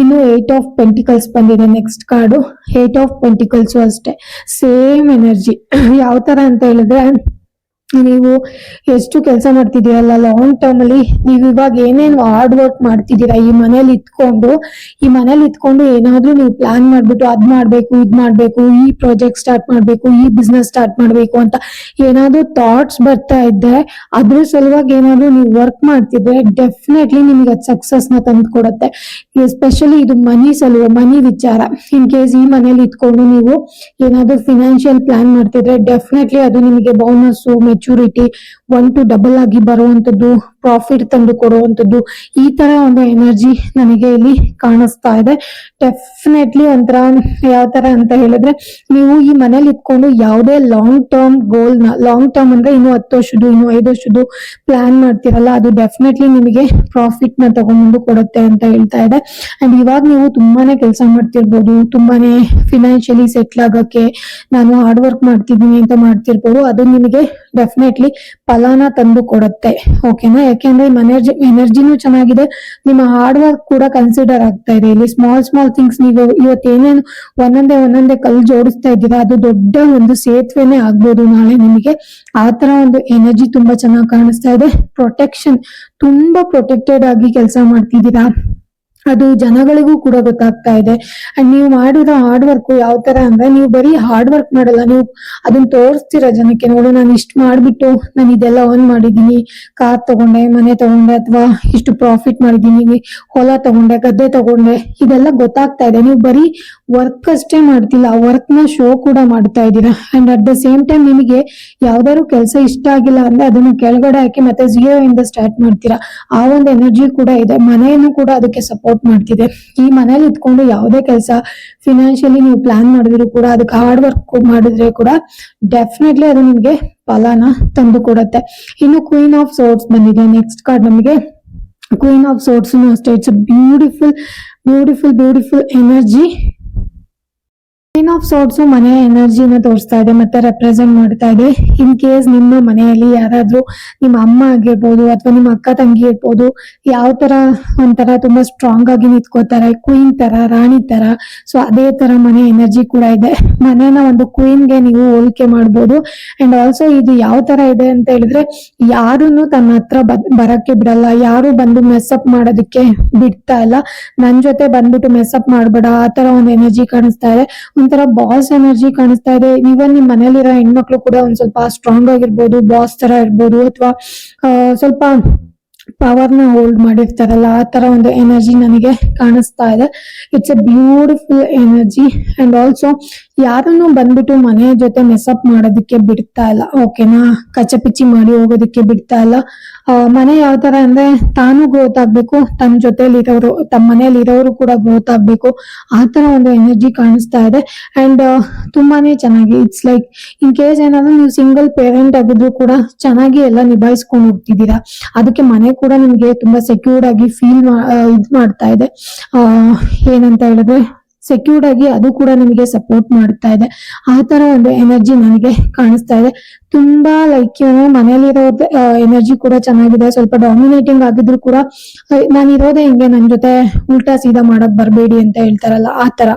A: ಇನ್ನು 8 ಆಫ್ ಪೆಂಟಿಕಲ್ಸ್ ಬಂದಿದೆ ನೆಕ್ಸ್ಟ್ ಕಾರ್ಡು. 8 ಆಫ್ ಪೆಂಟಿಕಲ್ಸ್ ಅಷ್ಟೇ ಸೇಮ್ ಎನರ್ಜಿ. ಯಾವ ತರ ಅಂತ ಹೇಳಿದ್ರೆ, ನೀವು ಎಷ್ಟು ಕೆಲಸ ಮಾಡ್ತಿದ್ದೀರಲ್ಲ ಲಾಂಗ್ ಟರ್ಮ್ ಅಲ್ಲಿ, ನೀವು ಇವಾಗ ಏನೇನು ಹಾರ್ಡ್ ವರ್ಕ್ ಮಾಡ್ತಿದ್ದೀರಾ ಈ ಮನೇಲಿ ಇತ್ಕೊಂಡು ಏನಾದ್ರೂ ನೀವು ಪ್ಲಾನ್ ಮಾಡ್ಬಿಟ್ಟು ಅದ್ ಮಾಡ್ಬೇಕು, ಇದ್ ಮಾಡ್ಬೇಕು, ಈ ಪ್ರಾಜೆಕ್ಟ್ ಸ್ಟಾರ್ಟ್ ಮಾಡ್ಬೇಕು, ಈ ಬಿಸ್ನೆಸ್ ಸ್ಟಾರ್ಟ್ ಮಾಡ್ಬೇಕು ಅಂತ ಏನಾದ್ರೂ ಥಾಟ್ಸ್ ಬರ್ತಾ ಇದ್ದೆ, ಅದ್ರ ಸಲುವಾಗಿ ಏನಾದ್ರೂ ನೀವು ವರ್ಕ್ ಮಾಡ್ತಿದ್ರೆ ಡೆಫಿನೆಟ್ಲಿ ನಿಮ್ಗೆ ಅದು ಸಕ್ಸಸ್ ನ ತಂದು ಕೊಡುತ್ತೆ. ಎಸ್ಪೆಷಲಿ ಇದು ಮನಿ ವಿಚಾರ. ಇನ್ ಕೇಸ್ ಈ ಮನೇಲಿ ಇತ್ಕೊಂಡು ನೀವು ಏನಾದ್ರೂ ಫಿನಾನ್ಷಿಯಲ್ ಪ್ಲಾನ್ ಮಾಡ್ತಿದ್ರೆ ಡೆಫಿನೆಟ್ಲಿ ಅದು ನಿಮಗೆ ಬೋನಸ್, ಮೆಚುರಿಟಿ 1 to ಡಬಲ್ ಆಗಿ ಬರುವಂತದ್ದು, ಪ್ರಾಫಿಟ್ ತಂದು ಕೊಡುವಂತದ್ದು, ಈ ತರ ಒಂದು ಎನರ್ಜಿ ನನಗೆ ಇಲ್ಲಿ ಕಾಣಿಸ್ತಾ ಇದೆ. ಡೆಫಿನೆಟ್ಲಿ ಒಂಥರ ಯಾವ ತರ ಅಂತ ಹೇಳಿದ್ರೆ, ನೀವು ಈ ಮನೇಲಿ ಇಟ್ಕೊಂಡು ಯಾವುದೇ ಲಾಂಗ್ ಟರ್ಮ್ ಲಾಂಗ್ ಟರ್ಮ್ ಅಂದ್ರೆ ಇನ್ನು 10 ವರ್ಷದ್ದು, ಇನ್ನು 5 ವರ್ಷದ್ದು ಪ್ಲಾನ್ ಮಾಡ್ತಿರಲ್ಲ, ಅದು ಡೆಫಿನೆಟ್ಲಿ ನಿಮಗೆ ಪ್ರಾಫಿಟ್ ನ ತಗೊಂಡು ಕೊಡುತ್ತೆ ಅಂತ ಹೇಳ್ತಾ ಇದೆ. ಅಂಡ್ ಇವಾಗ ನೀವು ತುಂಬಾನೇ ಕೆಲಸ ಮಾಡ್ತಿರ್ಬೋದು, ತುಂಬಾನೇ ಫಿನಾನ್ಷಿಯಲಿ ಸೆಟ್ಲ್ ಆಗಕ್ಕೆ ನಾನು ಹಾರ್ಡ್ ವರ್ಕ್ ಮಾಡ್ತಿದ್ದೀನಿ ಅಂತ ಮಾಡ್ತಿರ್ಬೋದು, ಅದು ನಿಮಗೆ ಡೆಫಿನೆಟ್ಲಿ ಫಲಾನ ತಂದು ಕೊಡುತ್ತೆ. ಓಕೆನಾ, ಯಾಕೆಂದ್ರೆ ಎನರ್ಜಿನೂ ಚೆನ್ನಾಗಿದೆ, ನಿಮ್ಮ ಹಾರ್ಡ್ ವರ್ಕ್ ಕೂಡ ಕನ್ಸಿಡರ್ ಆಗ್ತಾ ಇದೆ. ಇಲ್ಲಿ ಸ್ಮಾಲ್ ಥಿಂಗ್ಸ್ ನೀವು ಇವತ್ತೇನೇನು ಒಂದೊಂದೇ ಕಲ್ಲು ಜೋಡಿಸ್ತಾ ಇದ್ದೀರಾ, ಅದು ದೊಡ್ಡ ಒಂದು ಸೇತುವೆನೇ ಆಗ್ಬೋದು ನಾಳೆ ನಿಮಗೆ. ಆ ತರ ಒಂದು ಎನರ್ಜಿ ತುಂಬಾ ಚೆನ್ನಾಗಿ ಕಾಣಿಸ್ತಾ ಇದೆ. ಪ್ರೊಟೆಕ್ಷನ್, ತುಂಬಾ ಪ್ರೊಟೆಕ್ಟೆಡ್ ಆಗಿ ಕೆಲಸ ಮಾಡ್ತಿದ್ದೀರಾ, ಅದು ಜನಗಳಿಗೂ ಕೂಡ ಗೊತ್ತಾಗ್ತಾ ಇದೆ. ಅಂಡ್ ನೀವು ಮಾಡಿರೋ ಹಾರ್ಡ್ ವರ್ಕ್ ಯಾವ ತರ ಅಂದ್ರೆ, ನೀವು ಬರೀ ಹಾರ್ಡ್ ವರ್ಕ್ ಮಾಡಲ್ಲ, ನೀವು ಅದನ್ನ ತೋರಿಸ್ತೀರ ಜನಕ್ಕೆ. ನೋಡು, ನಾನು ಇಷ್ಟು ಮಾಡ್ಬಿಟ್ಟು ನಾನು ಇದೆಲ್ಲ ಆನ್ ಮಾಡಿದೀನಿ, ಕಾರ್ ತಗೊಂಡೆ, ಮನೆ ತಗೊಂಡೆ, ಅಥವಾ ಇಷ್ಟು ಪ್ರಾಫಿಟ್ ಮಾಡಿದೀನಿ, ಹೊಲ ತಗೊಂಡೆ, ಗದ್ದೆ ತಗೊಂಡೆ, ಇದೆಲ್ಲ ಗೊತ್ತಾಗ್ತಾ ಇದೆ. ನೀವು ಬರೀ ವರ್ಕ್ ಅಷ್ಟೇ ಮಾಡ್ತಿಲ್ಲ, ಆ ವರ್ಕ್ ನ ಶೋ ಕೂಡ ಮಾಡ್ತಾ ಇದ್ದೀರಾ. And at the same time ನಿಮಗೆ ಯಾವ್ದಾದ್ರು ಕೆಲಸ ಇಷ್ಟ ಆಗಿಲ್ಲ ಅಂದ್ರೆ ಅದನ್ನ ಕೆಳಗಡೆ ಹಾಕಿ ಮತ್ತೆ 0 ಇಂದ ಸ್ಟಾರ್ಟ್ ಮಾಡ್ತೀರಾ. ಆ ಒಂದು ಎನರ್ಜಿ ಕೂಡ ಇದೆ. ಮನೆಯನ್ನು ಕೂಡ ಅದಕ್ಕೆ ಸಪೋರ್ಟ್ ಮಾಡ್ತಿದೆ. ಈ ಮನೇಲಿ ಇಟ್ಕೊಂಡು ಯಾವುದೇ ಕೆಲಸ ಫಿನಾನ್ಷಿಯಲಿ ನೀವು ಪ್ಲಾನ್ ಮಾಡಿದ್ರು ಕೂಡ, ಅದಕ್ಕೆ ಹಾರ್ಡ್ ವರ್ಕ್ ಮಾಡಿದ್ರೆ ಕೂಡ ಡೆಫಿನೆಟ್ಲಿ ಅದು ನಿಮ್ಗೆ ಫಲಾನ ತಂದು ಕೊಡುತ್ತೆ. ಇನ್ನು ಕ್ವೀನ್ ಆಫ್ ಸೋರ್ಟ್ಸ್ ಬಂದಿದೆ ನೆಕ್ಸ್ಟ್ ಕಾರ್ಡ್ ನಮಗೆ. ಕ್ವೀನ್ ಆಫ್ ಸೋರ್ಟ್ಸ್ ಅಷ್ಟೇ, it's beautiful energy. Queen of swords ಮನೆಯ ಎನರ್ಜಿನ ತೋರಿಸ್ತಾ ಇದೆ ಮತ್ತೆ ರೆಪ್ರೆಸೆಂಟ್ ಮಾಡ್ತಾ ಇದೆ. ಇನ್ ಕೇಸ್ ನಿಮ್ಮ ಮನೆಯಲ್ಲಿ ಯಾರಾದ್ರೂ, ನಿಮ್ಮ ಅಮ್ಮ ಆಗಿರ್ಬೋದು ಅಥವಾ ನಿಮ್ಮ ಅಕ್ಕ ತಂಗಿ ಇರ್ಬೋದು, ಯಾವ ತರ ಒಂಥರ ತುಂಬಾ ಸ್ಟ್ರಾಂಗ್ ಆಗಿ ನಿಂತ್ಕೋತಾರೆ, ಕ್ವೀನ್ ತರ, ರಾಣಿ ತರ, ಸೊ ಅದೇ ತರ ಮನೆ ಎನರ್ಜಿ ಕೂಡ ಇದೆ. ಮನೆನ ಒಂದು ಕ್ವೀನ್ಗೆ ನೀವು ಹೋಲಿಕೆ ಮಾಡ್ಬೋದು. ಅಂಡ್ ಆಲ್ಸೋ ಇದು ಯಾವ ತರ ಇದೆ ಅಂತ ಹೇಳಿದ್ರೆ, ಯಾರನ್ನು ತನ್ನ ಹತ್ರ ಬರಕ್ಕೆ ಬಿಡಲ್ಲ, ಯಾರು ಬಂದು ಮೆಸ್ಅಪ್ ಮಾಡೋದಕ್ಕೆ ಬಿಡ್ತಾ ಇಲ್ಲ. ನನ್ ಜೊತೆ ಬಂದ್ಬಿಟ್ಟು ಮೆಸ್ಅಪ್ ಮಾಡ್ಬೇಡ, ಆ ತರ ಒಂದು ಎನರ್ಜಿ ಕಾಣಿಸ್ತಾ ಇದೆ. ಒಂಥರ ಬಾಸ್ ಎನರ್ಜಿ ಕಾಣಿಸ್ತಾ ಇದೆ. ಈವನ್ ನಿಮ್ ಮನೇಲಿರೋ ಹೆಣ್ಮಕ್ಳು ಕೂಡ ಒಂದ್ ಸ್ವಲ್ಪ ಸ್ಟ್ರಾಂಗ್ ಆಗಿರ್ಬೋದು, ಬಾಸ್ ತರ ಇರ್ಬೋದು, ಅಥವಾ ಸ್ವಲ್ಪ ಪವರ್ ನ ಹೋಲ್ಡ್ ಮಾಡಿರ್ತಾರಲ್ಲ, ಆ ತರ ಒಂದು ಎನರ್ಜಿ ನನಗೆ ಕಾಣಿಸ್ತಾ ಇದೆ. It's A beautiful energy. And also ಯಾರನ್ನು ಬಂದ್ಬಿಟ್ಟು ಮನೆ ಜೊತೆ ಮೆಸ್ಅಪ್ ಮಾಡೋದಕ್ಕೆ ಬಿಡ್ತಾ ಇಲ್ಲ. ಓಕೆನಾ, ಕಚ್ಚಪಿಚ್ಚಿ ಮಾಡಿ ಹೋಗೋದಕ್ಕೆ ಬಿಡ್ತಾ ಇಲ್ಲ. ಮನೆ ಯಾವ ತರ ಅಂದ್ರೆ, ತಾನು ಗ್ರೋತ್ ಆಗ್ಬೇಕು, ತನ್ನ ಜೊತೆಲಿ ಇರೋರು, ತಮ್ಮ ಮನೇಲಿ ಇರೋರು ಕೂಡ ಗ್ರೋತ್ ಆಗ್ಬೇಕು, ಆ ತರ ಒಂದು ಎನರ್ಜಿ ಕಾಣಿಸ್ತಾ ಇದೆ. ಅಂಡ್ ತುಂಬಾನೇ ಚೆನ್ನಾಗಿ, ಇಟ್ಸ್ ಲೈಕ್ ಇನ್ ಕೇಸ್ ಏನಾದ್ರು ನೀವು ಸಿಂಗಲ್ ಪೇರೆಂಟ್ ಆಗಿದ್ರು ಕೂಡ ಚೆನ್ನಾಗಿ ಎಲ್ಲ ನಿಭಾಯಿಸ್ಕೊಂಡು ಹೋಗ್ತಿದ್ದೀರಾ. ಅದಕ್ಕೆ ಮನೆ ಕೂಡ ನಿಮ್ಗೆ ತುಂಬಾ ಸೆಕ್ಯೂರ್ಡ್ ಆಗಿ ಫೀಲ್ ಮಾಡ್ತಾ ಇದೆ. ಏನಂತ ಹೇಳಿದ್ರೆ, ಸೆಕ್ಯೂರ್ಡ್ ಆಗಿ ಅದು ಕೂಡ ನಿಮಗೆ ಸಪೋರ್ಟ್ ಮಾಡ್ತಾ ಇದೆ. ಆ ತರ ಒಂದು ಎನರ್ಜಿ ನನಗೆ ಕಾಣಿಸ್ತಾ ಇದೆ. ತುಂಬಾ ಲೈಕ್ ಮನೇಲಿರೋ ಎನರ್ಜಿ ಕೂಡ ಚೆನ್ನಾಗಿದೆ. ಸ್ವಲ್ಪ ಡಾಮಿನೇಟಿಂಗ್ ಆಗಿದ್ರು ಕೂಡ, ನಾನು ಇರೋದೇ ಹಿಂಗೆ, ನನ್ ಜೊತೆ ಉಲ್ಟಾ ಸೀದಾ ಮಾಡಕ್ ಬರ್ಬೇಡಿ ಅಂತ ಹೇಳ್ತಾರಲ್ಲ,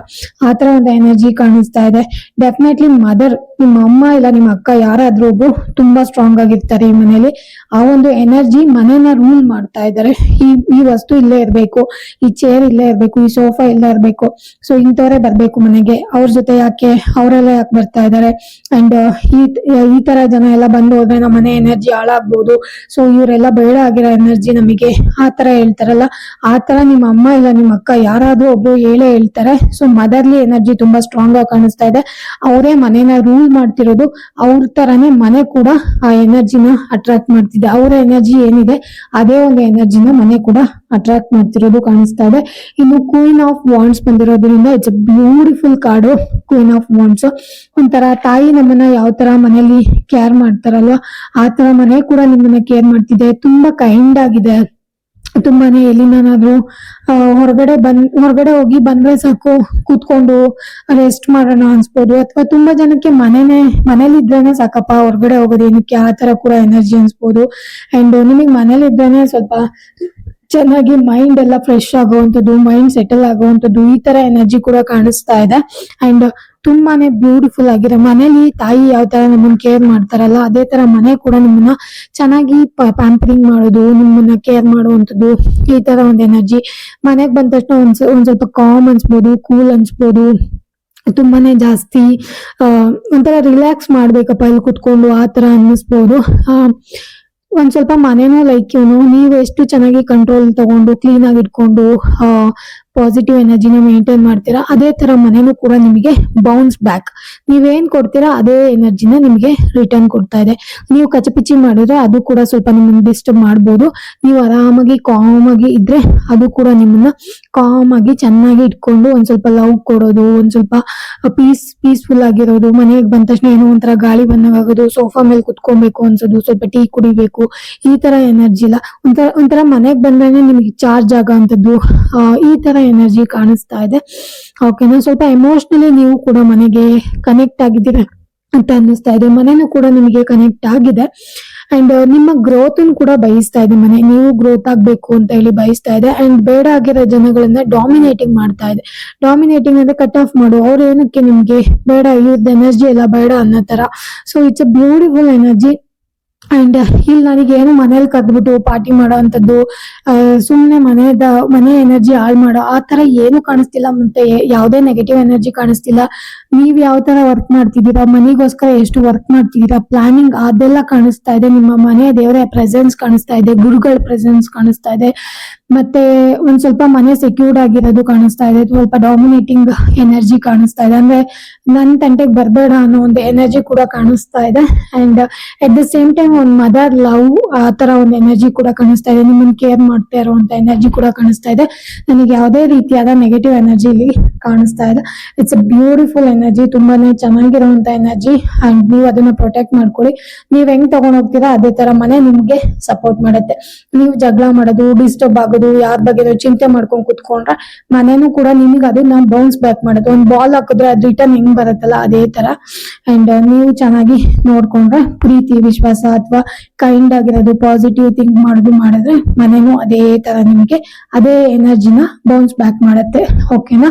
A: ಆ ತರ ಒಂದು ಎನರ್ಜಿ ಕಾಣಿಸ್ತಾ ಇದೆ. ಡೆಫಿನೆಟ್ಲಿ ಮದರ್, ನಿಮ್ಮ ಅಮ್ಮ ಇಲ್ಲ ನಿಮ್ಮ ಅಕ್ಕ ಯಾರಾದ್ರೂ ಒಬ್ರು ತುಂಬಾ ಸ್ಟ್ರಾಂಗ್ ಆಗಿರ್ತಾರೆ ಈ ಮನೇಲಿ. ಆ ಒಂದು ಎನರ್ಜಿ ಮನೇನ ರೂಲ್ ಮಾಡ್ತಾ ಇದ್ದಾರೆ. ಈ ವಸ್ತು ಇಲ್ಲೇ ಇರ್ಬೇಕು, ಈ ಚೇರ್ ಇಲ್ಲೇ ಇರ್ಬೇಕು, ಈ ಸೋಫಾ ಇಲ್ಲೇ ಇರ್ಬೇಕು, ಸೊ ಇಂಥವರೇ ಬರ್ಬೇಕು ಮನೆಗೆ, ಅವ್ರ ಜೊತೆ ಯಾಕೆ, ಅವರೆಲ್ಲ ಯಾಕೆ ಬರ್ತಾ ಇದಾರೆ, ಅಂಡ್ ಈ ತರ ಜನ ಎಲ್ಲ ಬಂದು ಹೋದ್ರೆ ನಮ್ಮ ಮನೆ ಎನರ್ಜಿ ಹಾಳಾಗ್ಬೋದು, ಸೊ ಇವರೆಲ್ಲ ಬೇಡ ಆಗಿರೋ ಎನರ್ಜಿ ನಮಗೆ, ಆ ತರ ಹೇಳ್ತಾರಲ್ಲ, ಆ ತರ ನಿಮ್ಮ ಅಮ್ಮ ಇಲ್ಲ ನಿಮ್ಮ ಅಕ್ಕ ಯಾರಾದ್ರೂ ಒಬ್ರು ಹೇಳೇ ಹೇಳ್ತಾರೆ. ಸೊ ಮದರ್ಲಿ ಎನರ್ಜಿ ತುಂಬಾ ಸ್ಟ್ರಾಂಗ್ ಆಗಿ ಕಾಣಿಸ್ತಾ ಇದೆ. ಅವರೇ ಮನೇನ ರೂಲ್ ಮಾಡ್ತಿರೋದು, ಅವ್ರ ತರಾನೇ ಮನೆ ಕೂಡ ಆ ಎನರ್ಜಿನ ಅಟ್ರಾಕ್ಟ್ ಮಾಡ್ತಿದೆ. ಅವರ ಎನರ್ಜಿ ಏನಿದೆ ಅದೇ ಒಂದು ಎನರ್ಜಿನ ಮನೆ ಕೂಡ ಅಟ್ರಾಕ್ಟ್ ಮಾಡ್ತಿರೋದು ಕಾಣಿಸ್ತಾ ಇದೆ. ಇನ್ನು ಕ್ವೀನ್ ಆಫ್ ವಾಂಡ್ಸ್ ಬಂದಿರೋದ್ರಿಂದ it's a beautiful card. Queen of wands ಒಂಥರ ತಾಯಿ ನಮ್ಮನ್ನ ಯಾವ ತರ ಮನೆಯಲ್ಲಿ ಕೇರ್ ಮಾಡ್ತಾರಲ್ವಾ, ಆ ತರ ಮನೆ ಕೂಡ ನಿಮ್ಮನ್ನ ಕೇರ್ ಮಾಡ್ತಿದೆ. ತುಂಬಾ ಕೈಂಡ್ ಆಗಿದೆ, ತುಂಬಾನೇ. ಎಲ್ಲಿಂದನಾದ್ರೂ ಹೊರಗಡೆ ಹೋಗಿ ಬಂದ್ರೆ ಸಾಕು ಕೂತ್ಕೊಂಡು ರೆಸ್ಟ್ ಮಾಡೋಣ ಅನ್ಸ್ಬೋದು, ಅಥವಾ ತುಂಬಾ ಜನಕ್ಕೆ ಮನೇಲಿ ಇದ್ರೇನೆ ಸಾಕಪ್ಪ ಹೊರಗಡೆ ಹೋಗೋದು ಏನಕ್ಕೆ, ಆ ತರ ಕೂಡ ಎನರ್ಜಿ ಅನ್ಸ್ಬೋದು. ಅಂಡ್ ನಿಮಗೆ ಮನೇಲಿ ಇದ್ರೇನೆ ಸ್ವಲ್ಪ ಚೆನ್ನಾಗಿ ಮೈಂಡ್ ಎಲ್ಲ ಫ್ರೆಶ್ ಆಗುವಂಥದ್ದು, ಮೈಂಡ್ ಸೆಟಲ್ ಆಗುವಂಥದ್ದು, ಈ ತರ ಎನರ್ಜಿ ಕೂಡ ಕಾಣಿಸ್ತಾ ಇದೆ. ಅಂಡ್ ತುಂಬಾನೇ ಬ್ಯೂಟಿಫುಲ್ ಆಗಿದೆ. ಮನೇಲಿ ತಾಯಿ ಯಾವ ತರ ನಮ್ಮನ್ನ ಕೇರ್ ಮಾಡ್ತಾರಲ್ಲ, ಅದೇ ತರ ಮನೆ ಕೂಡ ನಿಮ್ಮನ್ನ ಚೆನ್ನಾಗಿ ಪ್ಯಾಂಪರಿಂಗ್ ಮಾಡೋದು, ನಿಮ್ಮನ್ನ ಕೇರ್ ಮಾಡುವಂಥದ್ದು, ಈ ತರ ಒಂದು ಎನರ್ಜಿ. ಮನೆಗ್ ಬಂದ ತಕ್ಷಣ ಒಂದ್ ಸ್ವಲ್ಪ ಕಾಮ್ ಅನ್ಸ್ಬೋದು, ಕೂಲ್ ಅನ್ಸ್ಬೋದು, ತುಂಬಾನೇ ಜಾಸ್ತಿ ಒಂಥರ ರಿಲ್ಯಾಕ್ಸ್ ಮಾಡ್ಬೇಕಪ್ಪ ಇಲ್ಲಿ ಕುತ್ಕೊಂಡು, ಆ ತರ ಅನ್ನಿಸ್ಬೋದು. ಒಂದ್ ಸ್ವಲ್ಪ ಮನೇನೂ ಲೈಕ್ ನೀವು ಎಷ್ಟು ಚೆನ್ನಾಗಿ ಕಂಟ್ರೋಲ್ ತಗೊಂಡು ಕ್ಲೀನ್ ಆಗಿ ಇಟ್ಕೊಂಡು ಪಾಸಿಟಿವ್ ಎನರ್ಜಿನ ಮೇಂಟೈನ್ ಮಾಡ್ತೀರಾ, ಅದೇ ತರ ಮನೇನು ಕೂಡ ನಿಮಗೆ ಬೌನ್ಸ್ ಬ್ಯಾಕ್. ನೀವೇನ್ ಕೊಡ್ತೀರಾ ಅದೇ ಎನರ್ಜಿನ ನಿಮಗೆ ರಿಟರ್ನ್ ಕೊಡ್ತಾ ಇದೆ. ನೀವು ಕಚಪಿಚಿ ಮಾಡಿದ್ರೆ ಅದು ಕೂಡ ಸ್ವಲ್ಪ ನಿಮ್ಮನ್ನ ಡಿಸ್ಟರ್ಬ್ ಮಾಡ್ಬೋದು. ನೀವು ಆರಾಮಾಗಿ ಕಾಮ್ ಆಗಿ ಇದ್ರೆ ಅದು ಕೂಡ ನಿಮ್ಮನ್ನ ಕಾಮ್ ಆಗಿ ಚೆನ್ನಾಗಿ ಇಟ್ಕೊಂಡು ಒಂದ್ ಸ್ವಲ್ಪ ಲವ್ ಕೊಡೋದು, ಒಂದ್ ಸ್ವಲ್ಪ ಪೀಸ್ಫುಲ್ ಆಗಿರೋದು, ಮನೆಗೆ ಬಂದ ತಕ್ಷಣ ಏನೋ ಒಂಥರ ಗಾಳಿ ಬಂದಾಗೋದು, ಸೋಫಾ ಮೇಲೆ ಕುತ್ಕೊಬೇಕು ಅನ್ಸೋದು, ಸ್ವಲ್ಪ ಟೀ ಕುಡಿಬೇಕು, ಈ ತರ ಎನರ್ಜಿ ಇಲ್ಲ. ಒಂಥರ ಮನೆಗ್ ಬಂದ್ರೆ ನಿಮ್ಗೆ ಚಾರ್ಜ್ ಆಗೋ ಅಂತದ್ದು, ಈ ತರ ಎನರ್ಜಿ ಕಾಣಿಸ್ತಾ ಇದೆ. ಓಕೆನಾ, ಸ್ವಲ್ಪ ಎಮೋಷನಲಿ ನೀವು ಕೂಡ ಮನೆಗೆ ಕನೆಕ್ಟ್ ಆಗಿದ್ದೀರಾ ಅಂತ ಅನ್ನಿಸ್ತಾ ಇದೆ. ಮನೆನೂ ಕೂಡ ನಿಮಗೆ ಕನೆಕ್ಟ್ ಆಗಿದೆ. ಅಂಡ್ ನಿಮ್ಮ ಗ್ರೋತ್ ಕೂಡ ಬಯಸ್ತಾ ಇದೆ ಮನೆ, ನೀವು ಗ್ರೋತ್ ಆಗ್ಬೇಕು ಅಂತ ಹೇಳಿ ಬಯಸ್ತಾ ಇದೆ. ಅಂಡ್ ಬೇಡ ಆಗಿರೋ ಜನಗಳನ್ನ ಡಾಮಿನೇಟಿಂಗ್ ಮಾಡ್ತಾ ಇದೆ. ಡಾಮಿನೇಟಿಂಗ್ ಅಂದ್ರೆ ಕಟ್ ಆಫ್ ಮಾಡು, ಅವ್ರು ಏನಕ್ಕೆ ನಿಮ್ಗೆ ಬೇಡ, ಇವ್ರದ್ದು ಎನರ್ಜಿ ಎಲ್ಲ ಬೇಡ ಅನ್ನೋ ತರ. So it's a beautiful energy. And ಇಲ್ಲಿ ನನಗೆ ಏನು ಮನೇಲಿ ಕದ್ಬಿಟ್ಟು ಪಾರ್ಟಿ ಮಾಡೋ ಅಂತದ್ದು, ಸುಮ್ನೆ ಮನೆ ಎನರ್ಜಿ ಹಾಳು ಮಾಡೋ ಆ ತರ ಏನು ಕಾಣಿಸ್ತಿಲ್ಲ. ಮತ್ತೆ ಯಾವುದೇ ನೆಗೆಟಿವ್ ಎನರ್ಜಿ ಕಾಣಿಸ್ತಿಲ್ಲ. ನೀವ್ ಯಾವ ತರ ವರ್ಕ್ ಮಾಡ್ತಿದ್ದೀರಾ, ಮನೆಗೋಸ್ಕರ ಎಷ್ಟು ವರ್ಕ್ ಮಾಡ್ತಿದ್ದೀರಾ, ಪ್ಲಾನಿಂಗ್ ಅದೆಲ್ಲ ಕಾಣಿಸ್ತಾ ಇದೆ. ನಿಮ್ಮ ಮನೆ ದೇವರ ಪ್ರೆಸೆನ್ಸ್ ಕಾಣಿಸ್ತಾ ಇದೆ, ಗುರುಗಳ ಪ್ರೆಸೆನ್ಸ್ ಕಾಣಿಸ್ತಾ ಇದೆ. ಮತ್ತೆ ಒಂದ್ ಸ್ವಲ್ಪ ಮನೆ ಸೆಕ್ಯೂರ್ಡ್ ಆಗಿರೋದು ಕಾಣಿಸ್ತಾ ಇದೆ. ಸ್ವಲ್ಪ ಡಾಮಿನೇಟಿಂಗ್ ಎನರ್ಜಿ ಕಾಣಿಸ್ತಾ ಇದೆ, ಅಂದ್ರೆ ನನ್ ತಂಟೆಗೆ ಬರ್ಬೇಡ ಅನ್ನೋ ಒಂದು ಎನರ್ಜಿ ಕೂಡ ಕಾಣಿಸ್ತಾ ಇದೆ. And at the same time ಒಂದ್ ಮದರ್ ಲವ್ ಆ ತರ ಒಂದು ಎನರ್ಜಿ ಕೂಡ ಕಾಣಿಸ್ತಾ ಇದೆ. ನಿಮ್ಮನ್ನ ಕೇರ್ ಮಾಡ್ತಾ ಇರುವಂತ ಎನರ್ಜಿ ಕೂಡ ಕಾಣಿಸ್ತಾ ಇದೆ. ನನಗೆ ಯಾವುದೇ ರೀತಿಯಾದ ನೆಗೆಟಿವ್ ಎನರ್ಜಿ ಇಲ್ಲಿ ಕಾಣಿಸ್ತಾ ಇದೆ. ಇಟ್ಸ್ ಅ ಬ್ಯೂಟಿಫುಲ್ ಎನರ್ಜಿ, ತುಂಬಾನೇ ಚೆನ್ನಾಗಿರುವಂತ ಎನರ್ಜಿ. ಅಂಡ್ ನೀವು ಅದನ್ನ ಪ್ರೊಟೆಕ್ಟ್ ಮಾಡ್ಕೊಳ್ಳಿ. ನೀವ್ ಹೆಂಗ್ ತಗೊಂಡ್ ಹೋಗ್ತೀರಾ ಅದೇ ತರ ಮನೆ ನಿಮ್ಗೆ ಸಪೋರ್ಟ್ ಮಾಡುತ್ತೆ. ನೀವು ಜಗಳ ಮಾಡೋದು, ಡಿಸ್ಟರ್ಬ್ ಆಗೋದು, ಯಾರ ಬಗ್ಗೆ ಚಿಂತೆ ಮಾಡ್ಕೊಂಡ್ ಕುತ್ಕೊಂಡ್ರೆ ಮನೇನು ಕೂಡ ನಿಮ್ಗೆ ಅದನ್ನ ಬೌನ್ಸ್ ಬ್ಯಾಕ್ ಮಾಡುತ್ತೆ. ಒಂದ್ ಬಾಲ್ ಹಾಕಿದ್ರೆ ಅದು ರಿಟರ್ನ್ ಹೆಂಗ್ ಬರುತ್ತಲ್ಲ ಅದೇ ತರ. ಅಂಡ್ ನೀವು ಚೆನ್ನಾಗಿ ನೋಡ್ಕೊಂಡ್ರೆ ಪ್ರೀತಿ, ವಿಶ್ವಾಸ ಅಥವಾ ಕೈಂಡ್ ಆಗಿರೋದು, ಪಾಸಿಟಿವ್ ಥಿಂಕ್ ಮಾಡಿದ್ರೆ ಮನೇನು ಅದೇ ತರ ನಿಮಗೆ ಅದೇ ಎನರ್ಜಿನ ಬೌನ್ಸ್ ಬ್ಯಾಕ್ ಮಾಡುತ್ತೆ. ಓಕೆನಾ,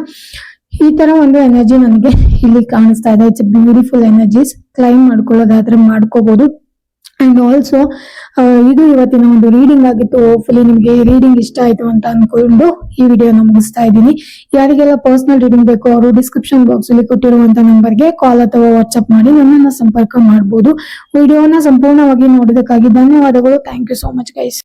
A: ಈ ತರ ಒಂದು ಎನರ್ಜಿ ನನಗೆ ಇಲ್ಲಿ ಕಾಣಿಸ್ತಾ ಇದೆ. It's beautiful energies. ಕ್ಲೈಮ್ ಮಾಡ್ಕೊಳ್ಳೋದಾದ್ರೆ ಮಾಡ್ಕೋಬಹುದು. ಅಂಡ್ ಆಲ್ಸೋ ಇದು ಇವತ್ತಿನ ಒಂದು ರೀಡಿಂಗ್ ಆಗಿತ್ತು. ಹೋಪ್ಫುಲಿ ನಿಮ್ಗೆ ಈ ರೀಡಿಂಗ್ ಇಷ್ಟ ಆಯ್ತು ಅಂತ ಅನ್ಕೊಂಡು ಈ ವಿಡಿಯೋನ ಮುಗಿಸ್ತಾ ಇದ್ದೀನಿ. ಯಾರಿಗೆಲ್ಲ ಪರ್ಸನಲ್ ರೀಡಿಂಗ್ ಬೇಕು ಅವರು ಡಿಸ್ಕ್ರಿಪ್ಷನ್ ಬಾಕ್ಸ್ ಅಲ್ಲಿ ಕೊಟ್ಟಿರುವಂತ ನಂಬರ್ಗೆ ಕಾಲ್ ಅಥವಾ ವಾಟ್ಸ್ಆಪ್ ಮಾಡಿ ನನ್ನನ್ನ ಸಂಪರ್ಕ ಮಾಡಬಹುದು. ವಿಡಿಯೋನ ಸಂಪೂರ್ಣವಾಗಿ ನೋಡೋದಕ್ಕಾಗಿ ಧನ್ಯವಾದಗಳು. Thank you so much guys.